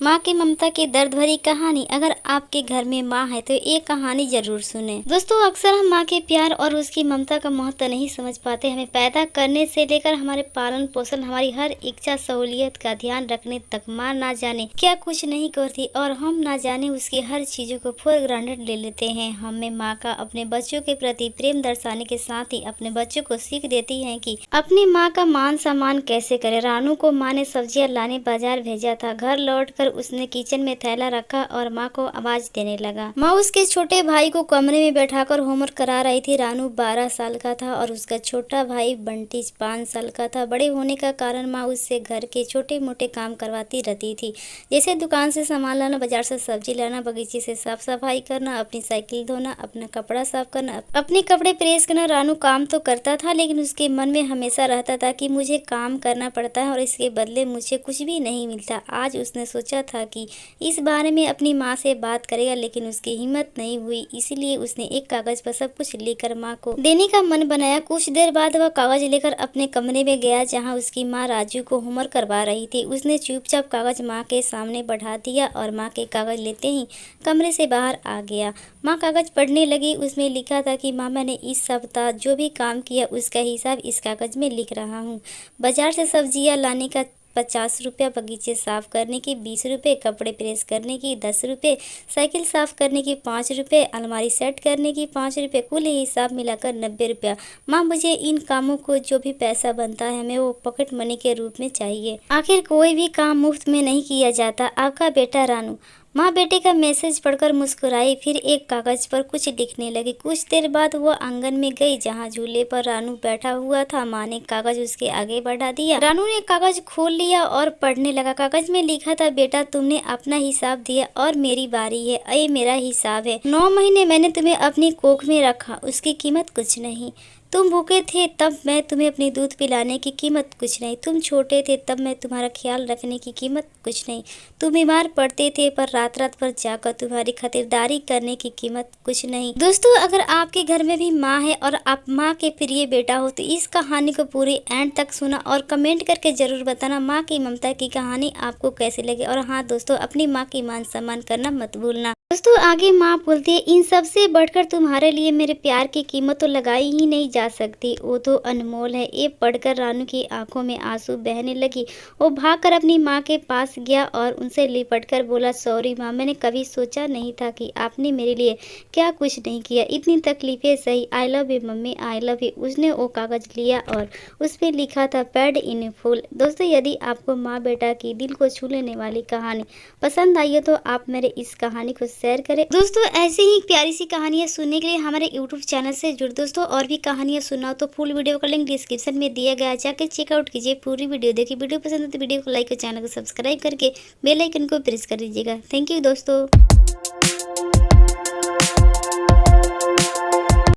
माँ की ममता की दर्द भरी कहानी। अगर आपके घर में माँ है तो ये कहानी जरूर सुने। दोस्तों, अक्सर हम माँ के प्यार और उसकी ममता का महत्व नहीं समझ पाते। हमें पैदा करने से लेकर हमारे पालन पोषण, हमारी हर इच्छा सहूलियत का ध्यान रखने तक माँ ना जाने क्या कुछ नहीं करती और हम ना जाने उसकी हर चीजों को फॉर ग्रांटेड ले लेते हैं। हमें माँ का अपने बच्चों के प्रति प्रेम दर्शाने के साथ ही अपने बच्चों को सीख देती है कि अपनी माँ का मान सम्मान कैसे करे। रानू को माँ ने सब्जियां लाने बाजार भेजा था। घर लौटकर उसने किचन में थैला रखा और माँ को आवाज देने लगा। माँ उसके छोटे भाई को कमरे में बैठाकर होमवर्क करा रही थी। रानू 12 साल का था और उसका छोटा भाई बंटी 5 साल का था। बड़े होने का कारण माँ उससे घर के छोटे मोटे काम करवाती रहती थी, जैसे दुकान से सामान लाना, बाजार से सब्जी लाना, बगीचे से साफ सफाई करना, अपनी साइकिल धोना, अपना कपड़ा साफ करना, अपने कपड़े प्रेस करना। रानू काम तो करता था लेकिन उसके मन में हमेशा रहता था कि मुझे काम करना पड़ता है और इसके बदले मुझे कुछ भी नहीं मिलता। आज उसने सोचा था कि इस बारे में अपनी माँ से बात करेगा, लेकिन उसकी हिम्मत नहीं हुई। इसलिए उसने एक कागज पर सब कुछ लेकर माँ को देने का मन बनाया। कुछ देर बाद वह कागज लेकर अपने कमरे में गया जहाँ उसकी माँ राजू को होमवर्क करवा रही थी। उसने चुपचाप कागज माँ के सामने बढ़ा दिया और माँ के कागज लेते ही कमरे से बाहर आ गया। माँ कागज पढ़ने लगी। उसमें लिखा था कि माँ, मैंने इस सप्ताह जो भी काम किया उसका हिसाब इस कागज में लिख रहा हूँ। बाजार से सब्जियाँ लाने का 50 रुपया, बगीचे साफ करने की 20 रुपये, कपड़े प्रेस करने की 10 रुपये, साइकिल साफ करने की 5 रुपये, अलमारी सेट करने की 5 रुपये, कुल हिसाब मिलाकर 90 रुपया। माँ, मुझे इन कामों को जो भी पैसा बनता है हमें वो पॉकेट मनी के रूप में चाहिए। आखिर कोई भी काम मुफ्त में नहीं किया जाता। आपका बेटा रानू। माँ बेटे का मैसेज पढ़कर मुस्कुराई, फिर एक कागज पर कुछ लिखने लगी। कुछ देर बाद वह आंगन में गई जहाँ झूले पर रानू बैठा हुआ था। माँ ने कागज उसके आगे बढ़ा दिया। रानू ने कागज खोल लिया और पढ़ने लगा। कागज में लिखा था, बेटा तुमने अपना हिसाब दिया और मेरी बारी है। ये मेरा हिसाब है। 9 महीने मैंने तुम्हें अपनी कोख में रखा, उसकी कीमत कुछ नहीं। तुम भूखे थे तब मैं तुम्हें अपनी दूध पिलाने की कीमत कुछ नहीं। तुम छोटे थे तब मैं तुम्हारा ख्याल रखने की कीमत कुछ नहीं। तुम बीमार पड़ते थे पर रात रात भर जाकर तुम्हारी खातिरदारी करने की कीमत कुछ नहीं। दोस्तों, अगर आपके घर में भी माँ है और आप माँ के प्रिय बेटा हो तो इस कहानी को पूरी एंड तक सुना और कमेंट करके जरूर बताना माँ की ममता की कहानी आपको कैसी लगी। और हाँ दोस्तों, अपनी माँ की मान सम्मान करना मत भूलना। दोस्तों, आगे माँ बोलती है, इन सब से बढ़कर तुम्हारे लिए मेरे प्यार की कीमत तो लगाई ही नहीं जा सकती, वो तो अनमोल है। ये पढ़कर रानू की आंखों में आंसू बहने लगी। वो भागकर अपनी माँ के पास गया और उनसे लिपटकर बोला, सॉरी माँ, मैंने कभी सोचा नहीं था कि आपने मेरे लिए क्या कुछ नहीं किया। इतनी तकलीफें सही। I love you mummy, I love you. उसने वो कागज लिया और उस पर लिखा था, पेड इन फुल। दोस्तों, यदि आपको माँ बेटा की दिल को छू लेने वाली कहानी पसंद आई हो तो आप मेरे इस कहानी को शेयर करें। दोस्तों, ऐसे ही प्यारी सी कहानियां सुनने के लिए हमारे यूट्यूब चैनल से जुड़। दोस्तों, और भी कहानियां सुना हो तो फुल वीडियो का लिंक डिस्क्रिप्शन में दिया गया है, जाकर चेकआउट कीजिए। पूरी वीडियो देखिए। वीडियो पसंद है तो वीडियो को लाइक और चैनल को सब्सक्राइब करके बेल आइकन को प्रेस कर दीजिएगा। थैंक यू दोस्तों।